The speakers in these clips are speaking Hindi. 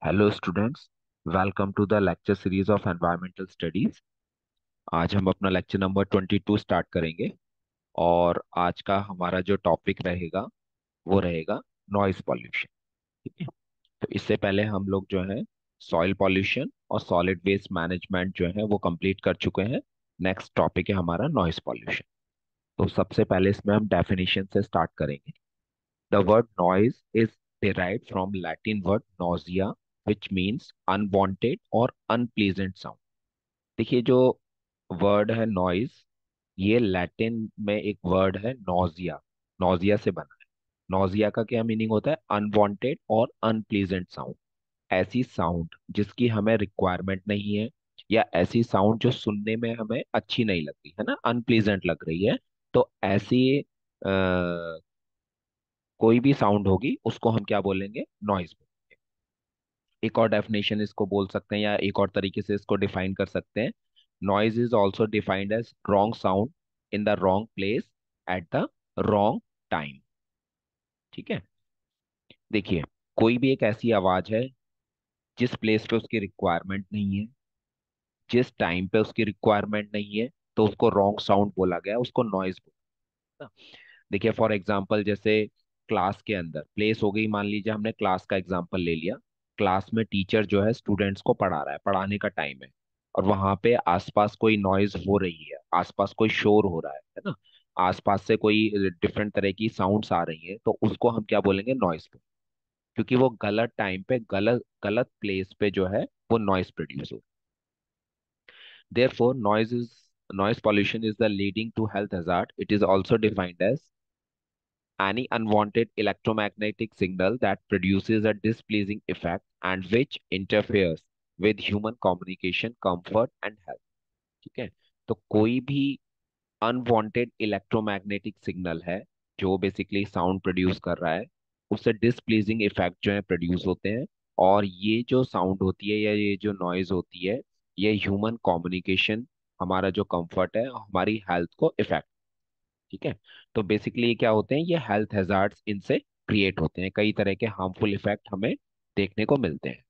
Hello students, welcome to the lecture series of environmental studies. आज हम अपना लेक्चर नंबर 22 स्टार्ट करेंगे। और आज का हमारा जो टॉपिक रहेगा वो रहेगा नॉइज पॉल्यूशन। ठीक है। तो इससे पहले हम लोग जो है सॉइल पॉल्यूशन और सॉलिड वेस्ट मैनेजमेंट जो है वो कंप्लीट कर चुके हैं। नेक्स्ट टॉपिक है हमारा नॉइज पॉल्यूशन। तो सबसे पहले इसमें हम डेफिनेशन से स्टार्ट करेंगे। The word noise is derived from Latin word nausea, which means unwanted or unpleasant sound. देखिए, जो वर्ड है नॉइज, ये लैटिन में एक वर्ड है नोजिया। नोजिया से बना है। नोजिया का क्या मीनिंग होता है? अनवांटेड और अनप्लीजेंट साउंड। ऐसी साउंड जिसकी हमें रिक्वायरमेंट नहीं है, या ऐसी साउंड जो सुनने में हमें अच्छी नहीं लगती है ना, अनप्लीजेंट लग रही है। तो ऐसी कोई भी साउंड होगी उसको हम क्या बोलेंगे? नॉइज बोलेंगे। एक और डेफिनेशन इसको बोल सकते हैं, या एक और तरीके से इसको डिफाइन कर सकते हैं। Noise is also defined as wrong sound in the wrong place at the wrong time. ठीक है। देखिए, कोई भी एक ऐसी आवाज है जिस प्लेस पे उसकी रिक्वायरमेंट नहीं है, जिस टाइम पे उसकी रिक्वायरमेंट नहीं है, तो उसको रॉन्ग साउंड बोला गया, उसको नॉइज बोला। देखिए, फॉर एग्जाम्पल जैसे क्लास के अंदर प्लेस हो गई, मान लीजिए हमने क्लास का एग्जाम्पल ले लिया। क्लास में टीचर जो है स्टूडेंट्स को पढ़ा रहा है, पढ़ाने का टाइम है, और वहां पे आसपास कोई नॉइज हो रही है, आसपास कोई शोर हो रहा है ना, आसपास से कोई डिफरेंट तरह की साउंड्स आ रही है, तो उसको हम क्या बोलेंगे? नॉइज। क्योंकि वो गलत टाइम पे गलत गलत प्लेस पे जो है वो नॉइज प्रोड्यूस हो। Therefore, noise pollution is the leading to health hazard. It is also defined as any unwanted electromagnetic signal that produces a displeasing effect and which interferes with human communication, comfort and health. ठीक है। तो कोई भी अनवांटेड इलेक्ट्रोमैग्नेटिक सिग्नल है जो बेसिकली साउंड प्रोड्यूस कर रहा है, उससे डिसप्लीजिंग इफेक्ट जो है प्रोड्यूस होते हैं। और ये जो साउंड होती है या ये जो नॉइज होती है, ये ह्यूमन कम्युनिकेशन, हमारा जो कंफर्ट है, हमारी हेल्थ को इफेक्ट। ठीक है। तो बेसिकली ये क्या होते हैं? ये हेल्थ हैजार्ड्स इनसे क्रिएट होते हैं, कई तरह के हार्मफुल इफेक्ट हमें देखने को मिलते हैं।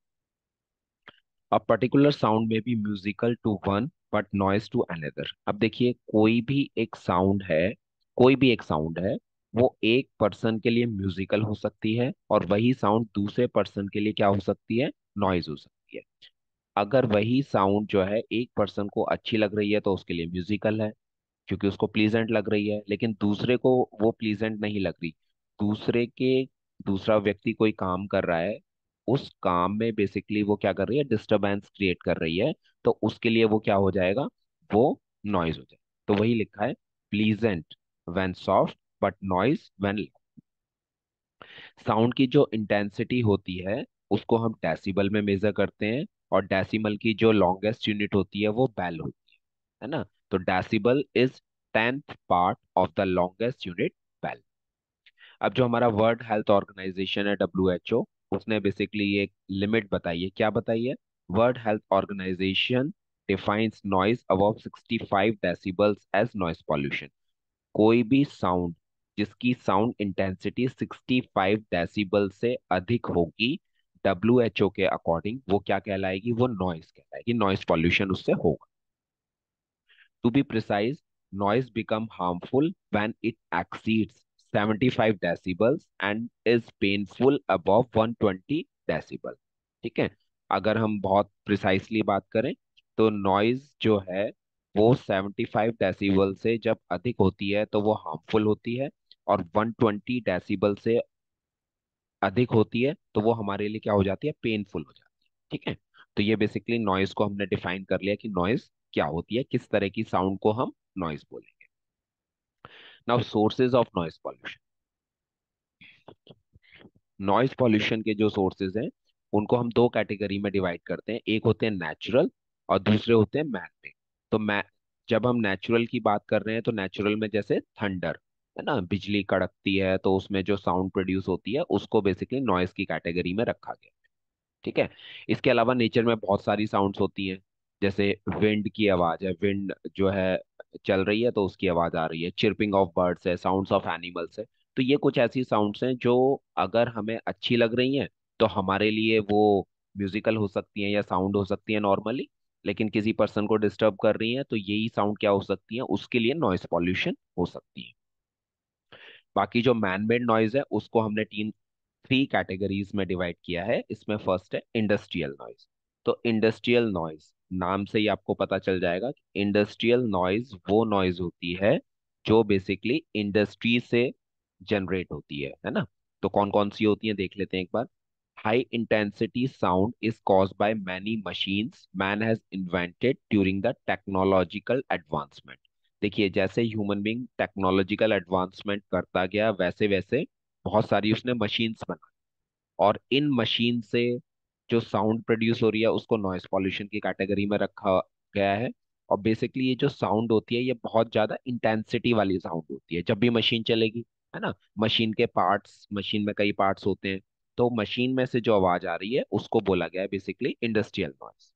A particular sound may be musical to one but noise to another. अब देखिए, कोई भी एक साउंड है, कोई भी एक साउंड है, वो एक पर्सन के लिए म्यूजिकल हो सकती है, और वही साउंड दूसरे पर्सन के लिए क्या हो सकती है? नॉइज हो सकती है। अगर वही साउंड जो है एक पर्सन को अच्छी लग रही है तो उसके लिए म्यूजिकल है, क्योंकि उसको प्लीजेंट लग रही है, लेकिन दूसरे को वो प्लीजेंट नहीं लग रही। दूसरे के दूसरा व्यक्ति कोई काम कर रहा है, उस काम में बेसिकली वो क्या कर रही है? डिस्टरबेंस क्रिएट कर रही है। तो उसके लिए वो क्या हो जाएगा? वो नॉइज हो जाएगा। तो वही लिखा है, pleasant when soft but noise when. Sound की जो इंटेंसिटी होती है उसको हम डेसिबल में मेजर करते हैं, और डेसिमल की जो लॉन्गेस्ट यूनिट होती है वो बेल होती है ना। तो decibel is 10th part of the longest unit, bel. अब जो हमारा वर्ल्ड हेल्थ ऑर्गेनाइजेशन है, WHO, उसने बेसिकली एक लिमिट बताई है। क्या बताई है? World health organization defines noise above 65 decibels as noise pollution. कोई भी साउंड जिसकी साउंड इंटेंसिटी 65 डेसिबल से अधिक होगी, WHO के अकॉर्डिंग वो क्या कहलाएगी? वो नॉइज कहलाएगी, नॉइज पॉल्यूशन उससे होगा। To be precise, noise become harmful when it exceeds 75 decibels and is painful above 120 decibel। ठीक है। अगर हम बहुत प्रिसाइसली बात करें तो नॉइज जो है वो 75 डेसिबल से जब अधिक होती है तो वो हार्मफुल होती है, और 120 डेसिबल से अधिक होती है तो वो हमारे लिए क्या हो जाती है? पेनफुल हो जाती है। ठीक है। तो ये बेसिकली नॉइज को हमने डिफाइन कर लिया कि नॉइज क्या होती है, किस तरह की साउंड को हम नॉइज बोलेंगे। Now sources of noise pollution. Noise pollution के जो सोर्सेज हैं उनको हम दो कैटेगरी में डिवाइड करते हैं। एक होते हैं नेचुरल और दूसरे होते हैं मैन मेड। तो मैं जब हम नेचुरल की बात कर रहे हैं तो नेचुरल में जैसे थंडर है ना, बिजली कड़कती है तो उसमें जो साउंड प्रोड्यूस होती है उसको बेसिकली नॉइज की कैटेगरी में रखा गया। ठीक है। इसके अलावा नेचर में बहुत सारी साउंड्स होती हैं। जैसे विंड की आवाज है, विंड जो है चल रही है तो उसकी आवाज आ रही है, चिरपिंग ऑफ बर्ड्स है, साउंड्स ऑफ एनिमल्स है। तो ये कुछ ऐसी साउंड्स हैं जो अगर हमें अच्छी लग रही हैं तो हमारे लिए वो म्यूजिकल हो सकती हैं या साउंड हो सकती है नॉर्मली, लेकिन किसी पर्सन को डिस्टर्ब कर रही हैं, तो यही साउंड क्या हो सकती है, उसके लिए नॉइस पॉल्यूशन हो सकती है। बाकी जो मैन मेड नॉइज है उसको हमने तीन थ्री कैटेगरीज में डिवाइड किया है। इसमें फर्स्ट है इंडस्ट्रियल नॉइज। तो इंडस्ट्रियल नॉइज नाम से ही आपको पता चल जाएगा कि इंडस्ट्रियल नॉइज वो नॉइज होती है जो बेसिकली इंडस्ट्री से जनरेट होती है ना। तो कौन कौन सी होती है देख लेते हैं एक बार। High intensity sound is caused by many machines man has invented during the technological advancement. देखिए जैसे ह्यूमन बीइंग टेक्नोलॉजिकल एडवांसमेंट करता गया वैसे वैसे बहुत सारी उसने मशीन्स बनाई, और इन मशीन से जो साउंड प्रोड्यूस हो रही है उसको नॉइस पॉल्यूशन की कैटेगरी में रखा गया है। और बेसिकली ये जो साउंड होती है ये बहुत ज्यादा इंटेंसिटी वाली साउंड होती है जब भी मशीन चलेगी, है ना। मशीन के पार्ट्स, मशीन में कई पार्ट्स होते हैं, तो मशीन में से जो आवाज आ रही है उसको बोला गया है बेसिकली इंडस्ट्रियल नॉइस।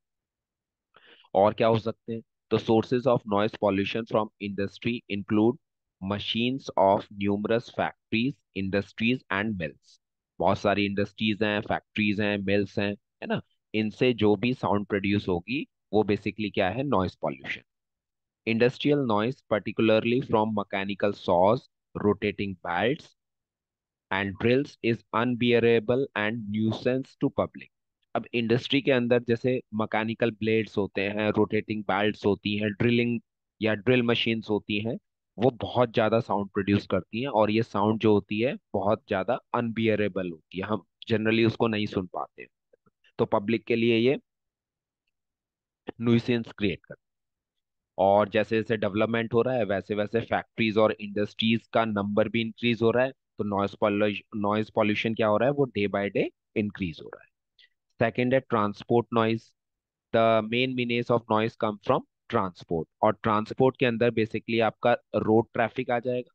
और क्या हो सकते हैं, तो sources of noise pollution from industry include machines of numerous factories, industries and mills. बहुत सारी इंडस्ट्रीज हैं, फैक्ट्रीज हैं, मिल्स हैं, है ना। इनसे जो भी साउंड प्रोड्यूस होगी वो बेसिकली क्या है, noise pollution. Industrial noise particularly from mechanical saws, rotating belts and drills is unbearable and nuisance to public. अब इंडस्ट्री के अंदर जैसे मैकेनिकल ब्लेड्स होते हैं, रोटेटिंग बेल्ट्स होती हैं, ड्रिलिंग या ड्रिल मशीन्स होती हैं, वो बहुत ज्यादा साउंड प्रोड्यूस करती हैं, और ये साउंड जो होती है बहुत ज्यादा अनबियरेबल होती है, हम जनरली उसको नहीं सुन पाते। तो पब्लिक के लिए ये न्यूसेंस क्रिएट करती है। और जैसे जैसे डेवलपमेंट हो रहा है वैसे वैसे फैक्ट्रीज और इंडस्ट्रीज का नंबर भी इंक्रीज हो रहा है, तो नॉइस पॉल्यूशन क्या हो रहा है, वो डे बाय डे इंक्रीज हो रहा है। सेकेंड है transport noise. The main menace of noise come from transport, और ट्रांसपोर्ट के अंदर बेसिकली आपका रोड ट्रैफिक आ जाएगा,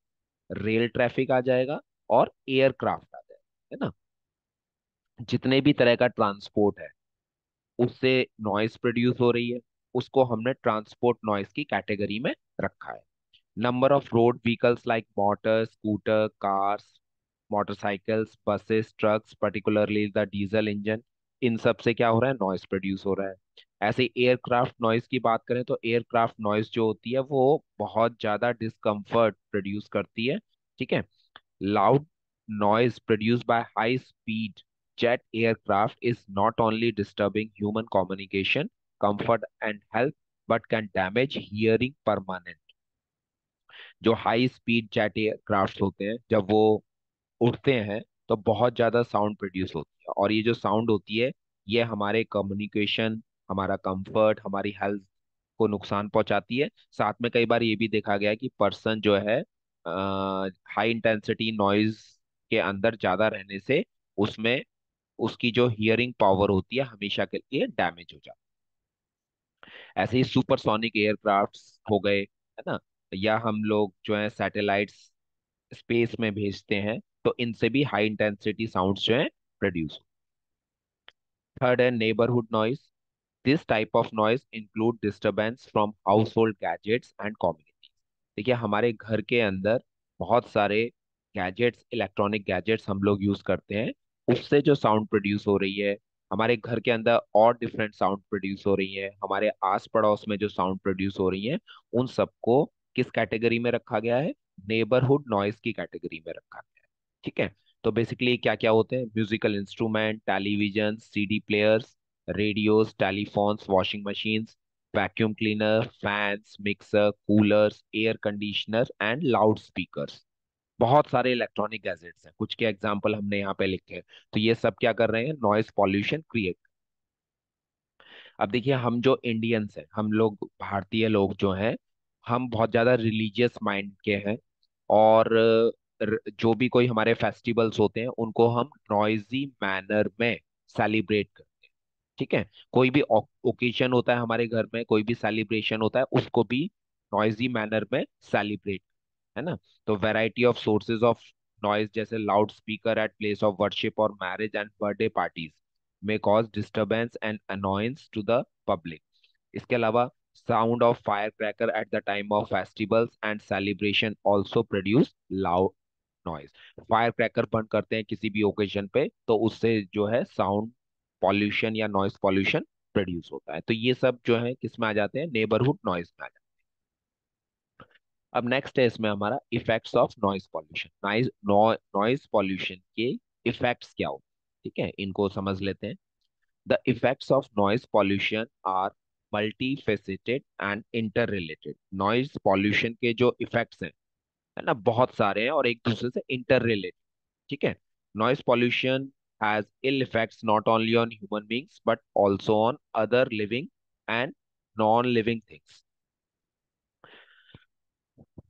रेल ट्रैफिक आ जाएगा, और एयरक्राफ्ट आ जाएगा, है ना। जितने भी तरह का ट्रांसपोर्ट है उससे नॉइज प्रोड्यूस हो रही है, उसको हमने ट्रांसपोर्ट नॉइज की कैटेगरी में रखा है। Number of road vehicles like motor, scooter, cars, motorcycles, buses, trucks, particularly the diesel engine, इन सब से क्या हो रहा है, नॉइस प्रोड्यूस हो रहा है। ऐसे एयरक्राफ्ट नॉइस की बात करें तो एयरक्राफ्ट नॉइस जो होती है वो बहुत ज्यादा डिस्कम्फर्ट प्रोड्यूस करती है, ठीक है। Loud noise produced by high speed jet aircraft is not only disturbing human communication, comfort, and health, but can damage hearing permanent। जो हाई स्पीड जेट एयरक्राफ्ट होते हैं जब वो उड़ते हैं तो बहुत ज्यादा साउंड प्रोड्यूस होती है, और ये जो साउंड होती है ये हमारे कम्युनिकेशन, हमारा कंफर्ट, हमारी हेल्थ को नुकसान पहुंचाती है। साथ में कई बार ये भी देखा गया है कि पर्सन जो है हाई इंटेंसिटी नॉइज के अंदर ज्यादा रहने से उसमें उसकी जो हियरिंग पावर होती है हमेशा के लिए डैमेज हो जाती है। ऐसे ही सुपरसोनिक एयरक्राफ्ट्स हो गए, है ना, या हम लोग जो है सैटेलाइट्स स्पेस में भेजते हैं, तो इनसे भी हाई इंटेंसिटी साउंड्स जो है प्रोड्यूस। थर्ड है neighbourhood noise. This type of noise include disturbance from house hold gadgets and communities. देखिए हमारे घर के अंदर बहुत सारे गैजेट्स, इलेक्ट्रॉनिक गैजेट्स हम लोग यूज करते हैं, उससे जो साउंड प्रोड्यूस हो रही है, हमारे घर के अंदर और डिफरेंट साउंड प्रोड्यूस हो रही है, हमारे आस पड़ोस में जो साउंड प्रोड्यूस हो रही है, उन सबको किस कैटेगरी में रखा गया है, नेबरहुड नॉइज की कैटेगरी में रखा गया है, ठीक है। तो बेसिकली क्या क्या होते हैं, musical instrument, television, CD players, radios, telephones, washing machines, vacuum cleaner, fans, mixer, coolers, air conditioner and loud speakers. बहुत सारे इलेक्ट्रॉनिक गैजेट्स हैं, कुछ के एग्जांपल हमने यहाँ पे लिखे हैं। तो ये सब क्या कर रहे हैं, नॉइस पॉल्यूशन क्रिएट। अब देखिए हम जो इंडियंस हैं, हम लोग भारतीय लोग जो हैं, हम बहुत ज्यादा रिलीजियस माइंड के हैं, और जो भी कोई हमारे फेस्टिवल्स होते हैं उनको हम नॉइजी मैनर में सेलिब्रेट करते हैं, ठीक है। कोई भी ओकेजन होता है हमारे घर में, कोई भी सेलिब्रेशन होता है, उसको भी नॉइजी मैनर में सेलिब्रेट, है ना। तो variety of sources of noise जैसे loud speaker at place of worship और मैरिज एंड बर्थडे पार्टीज में cause disturbance and annoyance to the public. इसके अलावा sound of fire cracker at the time of festivals and celebration also produce loud noise. Fire cracker बंद करते हैं किसी भी ओकेजन पे, तो उससे जो है साउंड पॉल्यूशन या नॉइस पॉल्यूशन प्रोड्यूस होता है। तो ये सब जो है किस में आ जाते हैं, नेबरहुड नॉइस में आ जाते हैं। अब नेक्स्ट है इसमें हमारा effects of noise pollution. Noise pollution के इफेक्ट्स क्या होते हैं, ठीक है, इनको समझ लेते हैं। The effects of noise pollution are multifaceted and interrelated. नॉइस पॉल्यूशन के जो इफेक्ट्स हैं, है ना, बहुत सारे हैं और एक दूसरे से इंटर रिलेटेड, ठीक है। Noise pollution has ill effects not only on human beings but also on other living and non living things.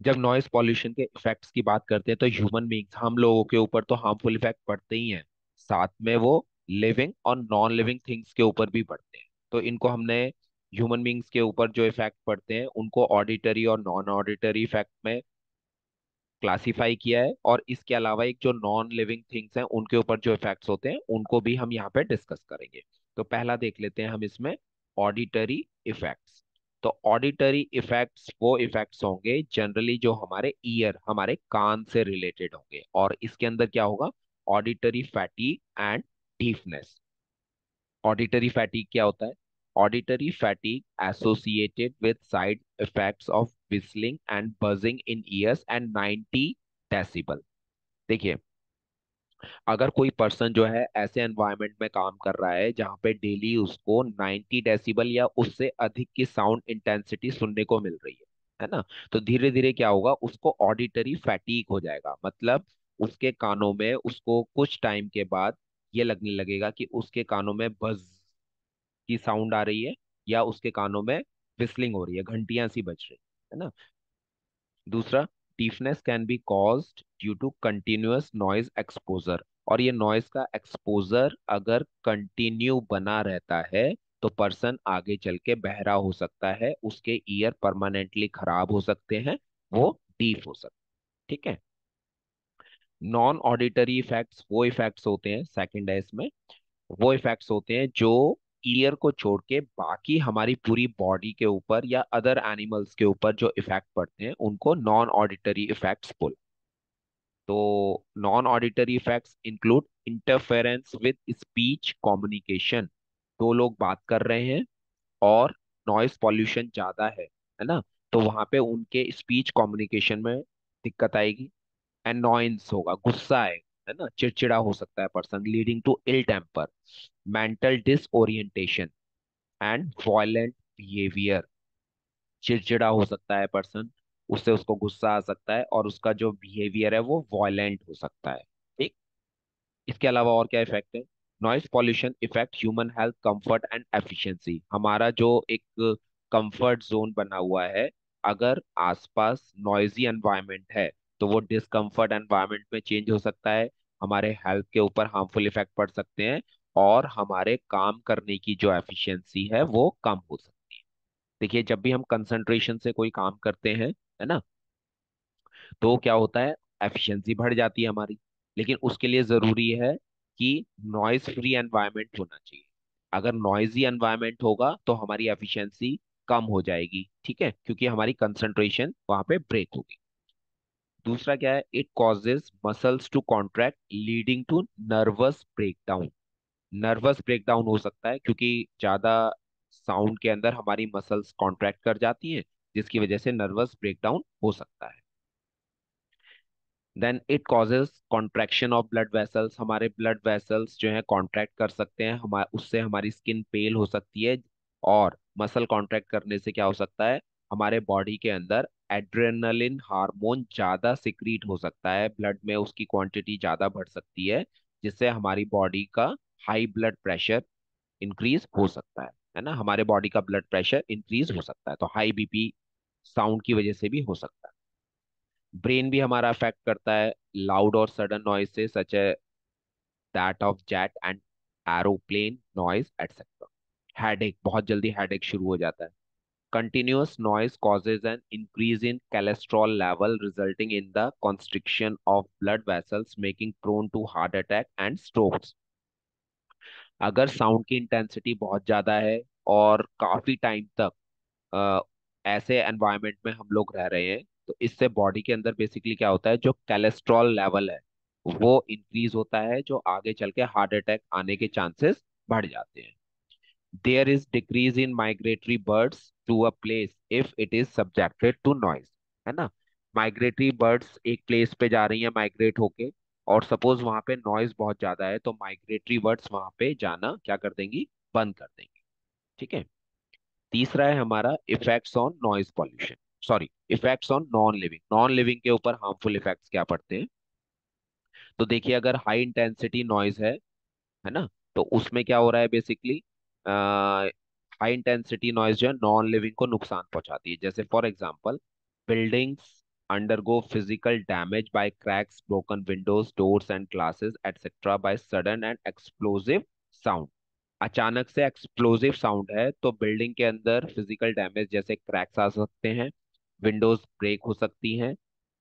जब नॉइस पॉल्यूशन के इफेक्ट्स की बात करते हैं तो ह्यूमन बींग्स, हम लोगों के ऊपर तो हार्मफुल इफेक्ट पड़ते ही हैं, साथ में वो लिविंग और नॉन लिविंग थिंग्स के ऊपर भी पड़ते हैं। तो इनको हमने ह्यूमन बींग्स के ऊपर जो इफेक्ट पड़ते हैं उनको ऑडिटरी और नॉन ऑडिटरी इफेक्ट में क्लासिफाई किया है, और इसके अलावा एक जो नॉन लिविंग थिंग्स हैं उनके ऊपर जो इफेक्ट्स होते हैं उनको भी हम यहाँ पे डिस्कस करेंगे। तो पहला देख लेते हैं हम इसमें ऑडिटरी इफेक्ट्स। तो ऑडिटरी इफेक्ट्स वो इफेक्ट्स होंगे जनरली जो हमारे ईयर, हमारे कान से रिलेटेड होंगे, और इसके अंदर क्या होगा, auditory fatigue and deafness. Auditory fatigue क्या होता है, auditory fatigue associated with side effects of whistling and buzzing in years and 90 decibel. देखिए, अगर कोई पर्सन जो है ऐसे एनवायरनमेंट में काम कर रहा है जहां पे डेली उसको 90 डेसिबल या उससे अधिक की साउंड इंटेंसिटी सुनने को मिल रही है ना, तो धीरे धीरे क्या होगा, उसको ऑडिटरी फैटीग हो जाएगा। मतलब उसके कानों में उसको कुछ टाइम के बाद ये लगने लगेगा कि उसके कानों में बज की साउंड आ रही है, या उसके कानों में विस्लिंग हो रही है, घंटियां सी बज रही है ना। दूसरा, deafness can be caused due to continuous noise exposure. और ये नॉइज का एक्सपोजर अगर कंटिन्यू बना रहता है तो पर्सन आगे चल के बहरा हो सकता है, उसके ईयर परमानेंटली खराब हो सकते हैं, वो डीफ हो सकते हैं, ठीक है। नॉन ऑडिटरी इफेक्ट्स वो इफेक्ट्स होते हैं, सेकंड है इसमें, वो इफेक्ट्स होते हैं जो ईयर को छोड़ के बाकी हमारी पूरी बॉडी के ऊपर या अदर एनिमल्स के ऊपर जो इफेक्ट पड़ते हैं उनको नॉन ऑडिटरी इफेक्ट्स बोल। तो non auditory effects include interference with speech communication. दो लोग बात कर रहे हैं और नॉइस पॉल्यूशन ज्यादा है ना, तो वहां पे उनके स्पीच कम्युनिकेशन में दिक्कत आएगी। एनॉयंस होगा, गुस्सा है ना, चिड़चिड़ा हो सकता है person, leading to ill temper, mental disorientation and violent behaviour. चिड़चिड़ा हो सकता है पर्सन, उससे उसको गुस्सा आ सकता है और उसका जो बिहेवियर है वो वायलेंट हो सकता है, ठीक। इसके अलावा और क्या इफेक्ट है, noise pollution effect human health, comfort and efficiency. हमारा जो एक कंफर्ट जोन बना हुआ है, अगर आसपास नॉइजी एनवायरनमेंट है तो वो डिसकंफर्ट एनवायरनमेंट में चेंज हो सकता है, हमारे हेल्थ के ऊपर हार्मफुल इफेक्ट पड़ सकते हैं, और हमारे काम करने की जो एफिशिएंसी है वो कम हो सकती है। देखिए, जब भी हम कंसंट्रेशन से कोई काम करते हैं, है ना, तो क्या होता है, एफिशिएंसी बढ़ जाती है हमारी। लेकिन उसके लिए जरूरी है कि नॉइज फ्री एनवायरनमेंट होना चाहिए। अगर नॉइजी एनवायरनमेंट होगा तो हमारी एफिशिएंसी कम हो जाएगी, ठीक है, क्योंकि हमारी कंसंट्रेशन वहां पे ब्रेक होगी। दूसरा क्या है, it causes muscles to contract leading to nervous breakdown. Nervous breakdown हो सकता है क्योंकि ज्यादा साउंड के अंदर हमारी मसल्स कॉन्ट्रैक्ट कर जाती हैं, जिसकी वजह से नर्वस ब्रेकडाउन हो सकता है। Then it causes contraction of blood vessels. हमारे ब्लड वेसल्स जो है कॉन्ट्रैक्ट कर सकते हैं, हमारे उससे हमारी स्किन पेल हो सकती है। और मसल कॉन्ट्रैक्ट करने से क्या हो सकता है, हमारे बॉडी के अंदर एड्रेनलिन हार्मोन ज्यादा सिक्रीट हो सकता है, ब्लड में उसकी क्वांटिटी ज्यादा बढ़ सकती है, जिससे हमारी बॉडी का हाई ब्लड प्रेशर इंक्रीज हो सकता है ना, हमारे बॉडी का ब्लड प्रेशर इंक्रीज हो सकता है, तो हाई बीपी साउंड की वजह से भी हो सकता है। ब्रेन भी हमारा अफेक्ट करता है लाउड और सडन नॉइज से, सच है that of jet and aeroplane noise etcetera. Headache, बहुत जल्दी हेडेक शुरू हो जाता है। Continuous noise causes an increase in cholesterol level resulting in the constriction of blood vessels making prone to heart attack and strokes। अगर साउंड की इंटेंसिटी बहुत ज्यादा है और काफी टाइम तक अ, ऐसे एनवायरनमेंट में हम लोग रह रहे हैं, तो इससे बॉडी के अंदर बेसिकली क्या होता है, जो कोलेस्ट्रॉल लेवल है वो इंक्रीज होता है, जो आगे चल के हार्ट अटैक आने के चांसेस बढ़ जाते हैं। There is decrease in migratory birds to a place if it is subjected to noise, है ना। माइग्रेटरी बर्ड्स एक प्लेस पे जा रही हैं माइग्रेट होके, और सपोज वहां पे नॉइज बहुत ज्यादा है, तो माइग्रेटरी बर्ड्स वहां पे जाना क्या कर देंगी, बंद कर देंगी। ठीक है। तीसरा है हमारा effects on noise pollution, sorry effects on non living. Non living के ऊपर हार्मफुल इफेक्ट्स क्या पड़ते हैं, तो देखिए अगर हाई इंटेंसिटी नॉइज है ना, तो उसमें क्या हो रहा है बेसिकली, हाई इंटेंसिटी नॉइज जो है नॉन लिविंग को नुकसान पहुंचाती है। जैसे for example, buildings undergo physical damage by cracks, broken windows, doors and glasses etc by sudden and explosive sound। अचानक से एक्सप्लोसिव साउंड है तो बिल्डिंग के अंदर फिजिकल डैमेज जैसे क्रैक्स आ सकते हैं, विंडोज ब्रेक हो सकती हैं,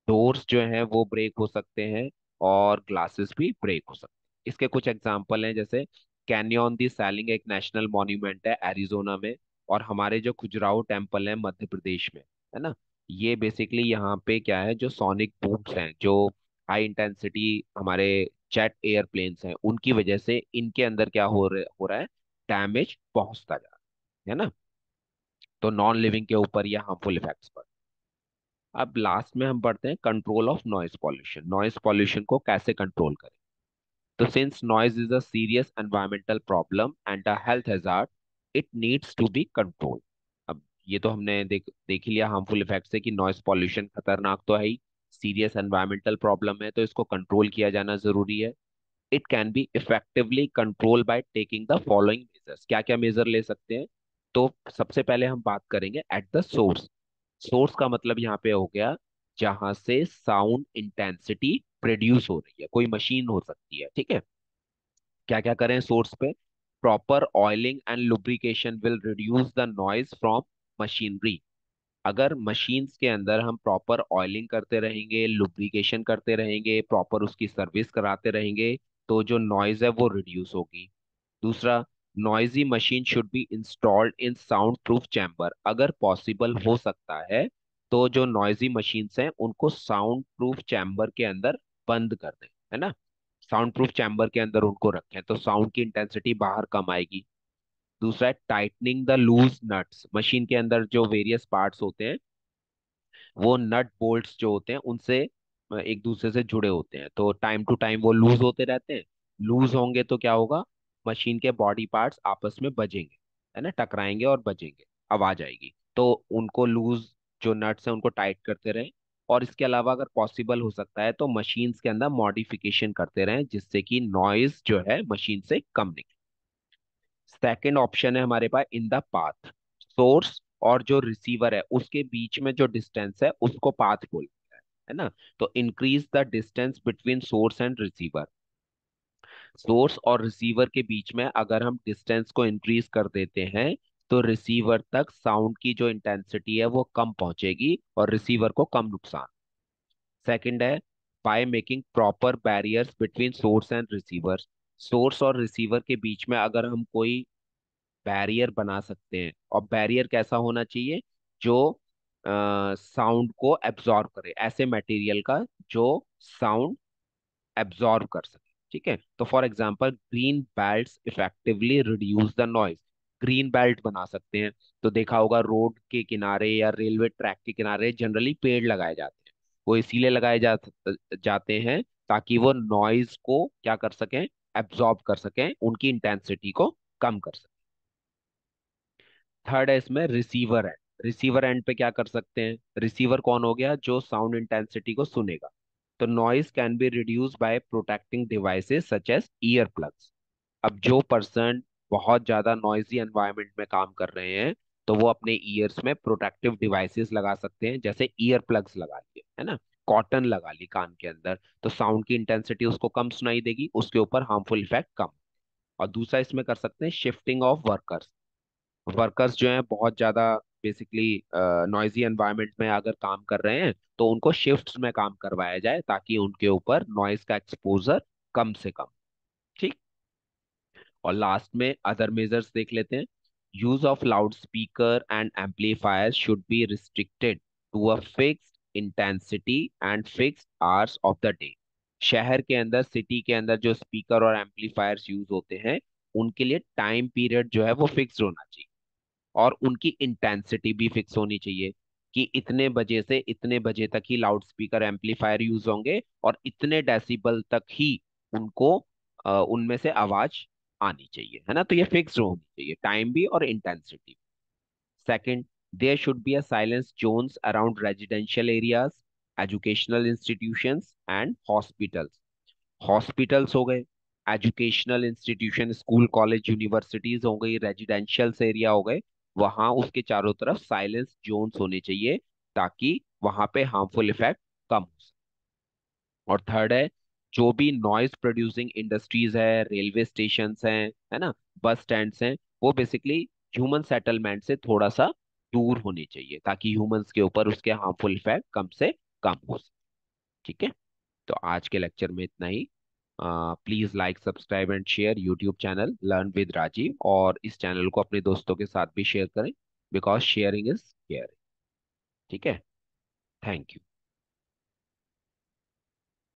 डोर्स जो हैं वो ब्रेक हो सकते हैं, और ग्लासेस भी ब्रेक हो सकते हैं। इसके कुछ एग्जांपल हैं, जैसे कैनियन दी सैलिंग एक नेशनल मॉन्यूमेंट है एरिजोना में, और हमारे जो खजुराहो टेम्पल है मध्य प्रदेश में, है ना। ये बेसिकली यहाँ पे क्या है, जो सोनिक बूम्स हैं, जो हाई इंटेंसिटी हमारे जेट एयरप्लेन्स हैं, उनकी वजह से इनके अंदर क्या हो रहा है, डैमेज पहुंचता जा रहा है ना। तो नॉन लिविंग के ऊपर ये हार्मफुल इफेक्ट्स पर। अब लास्ट में हम पढ़ते हैं control of noise pollution. Noise pollution को कैसे कंट्रोल करें। तो since noise is a serious environmental problem and a health hazard, it needs to be control. अब ये तो हमने देख ही लिया हार्मफुल इफेक्ट्स है कि नॉइस पॉल्यूशन खतरनाक तो है ही, सीरियस एनवायरमेंटल प्रॉब्लम है, तो इसको कंट्रोल किया जाना जरूरी है। It can be effectively control by taking the following measures. क्या क्या मेजर ले सकते हैं, तो सबसे पहले हम बात करेंगे एट द सोर्स। सोर्स का मतलब यहाँ पे हो गया जहां से साउंड इंटेंसिटी प्रोड्यूस हो रही है, कोई मशीन हो सकती है, ठीक है। क्या क्या करें सोर्स पे, proper oiling and lubrication will reduce the noise from machinery. अगर मशीन्स के अंदर हम प्रॉपर ऑयलिंग करते रहेंगे, लुब्रिकेशन करते रहेंगे, प्रॉपर उसकी सर्विस कराते रहेंगे, तो जो नॉइज है वो रिड्यूस होगी। दूसरा, noisy machine should be installed in sound proof chamber. अगर पॉसिबल हो सकता है तो जो नॉइजी मशीन्स हैं उनको साउंड प्रूफ चैम्बर के अंदर बंद कर दें, है ना। साउंड प्रूफ चैम्बर के अंदर उनको रखें तो साउंड की इंटेंसिटी बाहर कम आएगी। दूसरा है tightening the loose nuts. Machine के अंदर जो वेरियस पार्ट्स होते हैं, वो नट बोल्ट्स जो होते हैं उनसे एक दूसरे से जुड़े होते हैं, तो टाइम टू टाइम वो लूज होते रहते हैं। लूज होंगे तो क्या होगा, मशीन के बॉडी पार्ट्स आपस में बजेंगे, है ना, टकराएंगे और बजेंगे, आवाज आएगी। तो उनको लूज जो नट्स हैं उनको टाइट करते रहें। और इसके अलावा अगर पॉसिबल हो सकता है तो मशीन्स के अंदर मॉडिफिकेशन करते रहें जिससे कि नॉइज जो है मशीन से कम निकले। सेकेंड ऑप्शन है हमारे पास इन द पाथ। सोर्स और जो रिसीवर है उसके बीच में जो डिस्टेंस है उसको पाथ बोलते हैं, है ना। तो increase the distance between source and receiver. Source और रिसीवर के बीच में अगर हम डिस्टेंस को इंक्रीज कर देते हैं तो रिसीवर तक साउंड की जो इंटेंसिटी है वो कम पहुंचेगी और रिसीवर को कम नुकसान। सेकंड है by making proper barriers between source and receiver. Source और रिसीवर के बीच में अगर हम कोई बैरियर बना सकते हैं, और बैरियर कैसा होना चाहिए, जो साउंड को एब्जॉर्ब करे, ऐसे मटेरियल का जो साउंड एब्जॉर्ब कर सके, ठीक है। तो for example green belts effectively reduce the noise. Green belt बना सकते हैं, तो देखा होगा रोड के किनारे या रेलवे ट्रैक के किनारे जनरली पेड़ लगाए जाते हैं। वो इसीलिए जाते हैं ताकि वो नॉइज को क्या कर सकें, एब्जॉर्ब कर सकें, उनकी इंटेंसिटी को कम कर सकें। थर्ड है इसमें रिसीवर एंड। रिसीवर एंड पे क्या कर सकते हैं, रिसीवर कौन हो गया, जो साउंड इंटेंसिटी को सुनेगा। तो noise can be reduce by protecting devices such as ear plugs. अब जो पर्सन बहुत ज्यादा नॉइजी एनवायरनमेंट में काम कर रहे हैं तो वो अपने ईयर्स में प्रोटेक्टिव डिवाइसेस लगा सकते हैं, जैसे ईयर प्लग्स लगा लिए, है ना, कॉटन लगा ली कान के अंदर, तो साउंड की इंटेंसिटी उसको कम सुनाई देगी, उसके ऊपर हार्मफुल इफेक्ट कम। और दूसरा इसमें कर सकते हैं शिफ्टिंग ऑफ वर्कर्स। वर्कर्स जो हैं बहुत ज्यादा बेसिकली नॉइजी एनवायरनमेंट में अगर काम कर रहे हैं तो उनको शिफ्ट्स में काम करवाया जाए ताकि उनके ऊपर नॉइज का एक्सपोजर कम से कम। ठीक। और लास्ट में अदर मेजर्स देख लेते हैं। Use of loud speaker and amplifier should be restricted to a fixed intensity and fixed hours of the day. शहर के अंदर, सिटी के अंदर जो स्पीकर और एम्पलीफायर्स यूज होते हैं उनके लिए टाइम पीरियड जो है वो फिक्स होना चाहिए, और उनकी इंटेंसिटी भी फिक्स होनी चाहिए कि इतने बजे से इतने बजे तक ही लाउड स्पीकर एम्पलीफायर यूज होंगे और इतने डेसिबल तक ही उनको उनमें से आवाज आनी चाहिए, है ना। तो ये फिक्स होनी चाहिए, टाइम भी और intensity. Second, there should be a silence zones around residential areas, educational institutions and hospitals. Hospitals हो गए, educational institution, school college universities हो गई, रेजिडेंशियल एरिया हो गए, वहां उसके चारों तरफ साइलेंस जोन्स होने चाहिए ताकि वहां पे हार्मफुल इफेक्ट कम हो सके। और थर्ड है, जो भी नॉइज प्रोड्यूसिंग इंडस्ट्रीज है, रेलवे स्टेशन हैं, है ना, बस स्टैंड्स हैं, वो बेसिकली ह्यूमन सेटलमेंट से थोड़ा सा दूर होने चाहिए ताकि ह्यूमंस के ऊपर उसके हार्मफुल इफेक्ट कम से कम हो सके। ठीक है। तो आज के लेक्चर में इतना ही। Please like, subscribe and share YouTube channel learn with Rajiv, और इस चैनल को अपने दोस्तों के साथ भी शेयर करें, बिकॉज शेयरिंग इज केयरिंग। ठीक है। Thank you.